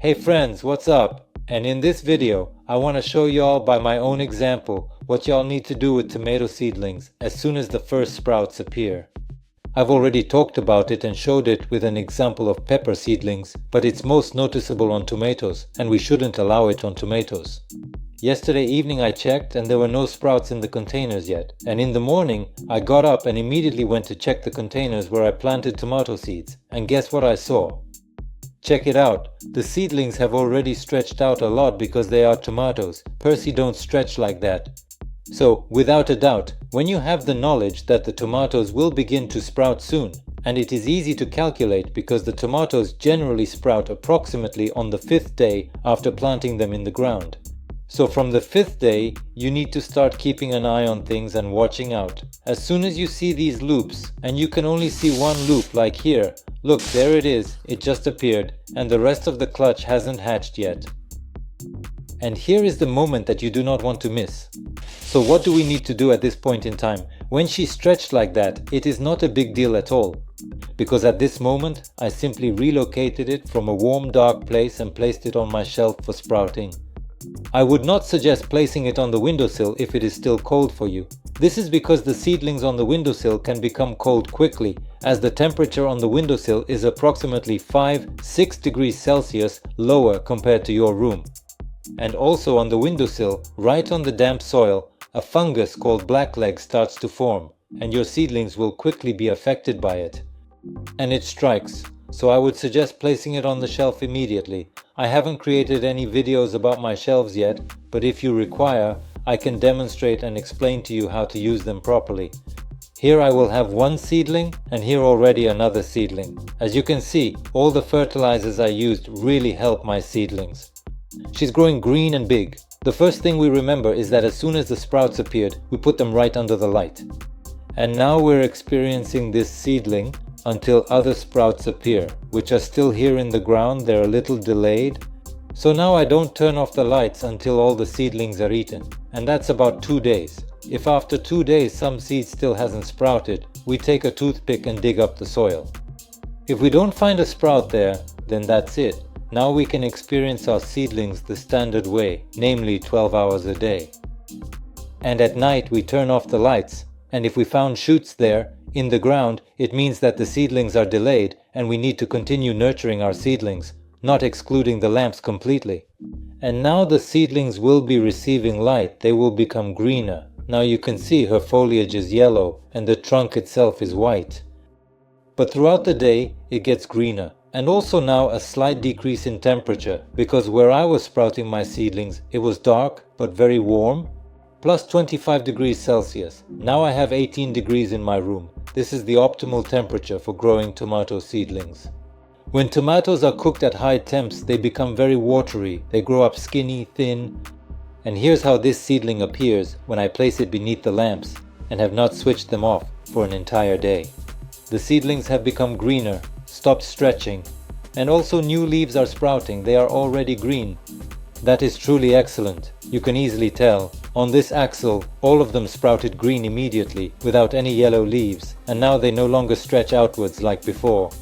Hey friends, what's up? And in this video, I want to show y'all by my own example what y'all need to do with tomato seedlings as soon as the first sprouts appear. I've already talked about it and showed it with an example of pepper seedlings, but it's most noticeable on tomatoes, and we shouldn't allow it on tomatoes. Yesterday evening I checked and there were no sprouts in the containers yet, and in the morning I got up and immediately went to check the containers where I planted tomato seeds, and guess what I saw? Check it out, the seedlings have already stretched out a lot because they are tomatoes. Percy don't stretch like that. So, without a doubt, when you have the knowledge that the tomatoes will begin to sprout soon, and it is easy to calculate because the tomatoes generally sprout approximately on the 5th day after planting them in the ground. So from the 5th day, you need to start keeping an eye on things and watching out. As soon as you see these loops, and you can only see one loop like here, look, there it is, it just appeared, and the rest of the clutch hasn't hatched yet. And here is the moment that you do not want to miss. So what do we need to do at this point in time? When she stretched like that, it is not a big deal at all. Because at this moment, I simply relocated it from a warm, dark place and placed it on my shelf for sprouting. I would not suggest placing it on the windowsill if it is still cold for you. This is because the seedlings on the windowsill can become cold quickly, as the temperature on the windowsill is approximately 5-6 degrees Celsius lower compared to your room. And also on the windowsill, right on the damp soil, a fungus called blackleg starts to form, and your seedlings will quickly be affected by it. And it strikes, so I would suggest placing it on the shelf immediately. I haven't created any videos about my shelves yet, but if you require, I can demonstrate and explain to you how to use them properly. Here I will have one seedling, and here already another seedling. As you can see, all the fertilizers I used really help my seedlings. She's growing green and big. The first thing we remember is that as soon as the sprouts appeared, we put them right under the light. And now we're experiencing this seedling until other sprouts appear, which are still here in the ground. They're a little delayed. So now I don't turn off the lights until all the seedlings are eaten, and that's about 2 days. If after 2 days some seed still hasn't sprouted, we take a toothpick and dig up the soil. If we don't find a sprout there, then that's it. Now we can experience our seedlings the standard way, namely 12 hours a day. And at night we turn off the lights, and if we found shoots there, in the ground, it means that the seedlings are delayed and we need to continue nurturing our seedlings, not excluding the lamps completely. And now the seedlings will be receiving light, they will become greener. Now you can see her foliage is yellow and the trunk itself is white. But throughout the day, it gets greener. And also now a slight decrease in temperature, because where I was sprouting my seedlings, it was dark but very warm. Plus 25 degrees Celsius. Now I have 18 degrees in my room. This is the optimal temperature for growing tomato seedlings. When tomatoes are cooked at high temps, they become very watery. They grow up skinny, thin. And here's how this seedling appears when I place it beneath the lamps and have not switched them off for an entire day. The seedlings have become greener, stopped stretching, and also new leaves are sprouting. They are already green. That is truly excellent. You can easily tell. On this axle, all of them sprouted green immediately without any yellow leaves, and now they no longer stretch outwards like before.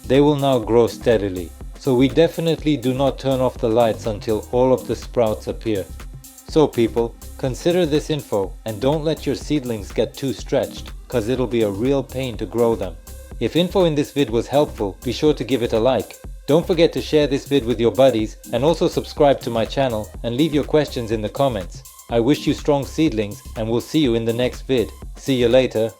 They will now grow steadily. So we definitely do not turn off the lights until all of the sprouts appear. So people, consider this info and don't let your seedlings get too stretched, cause it'll be a real pain to grow them. If info in this vid was helpful, be sure to give it a like. Don't forget to share this vid with your buddies and also subscribe to my channel and leave your questions in the comments. I wish you strong seedlings and we'll see you in the next vid. See you later.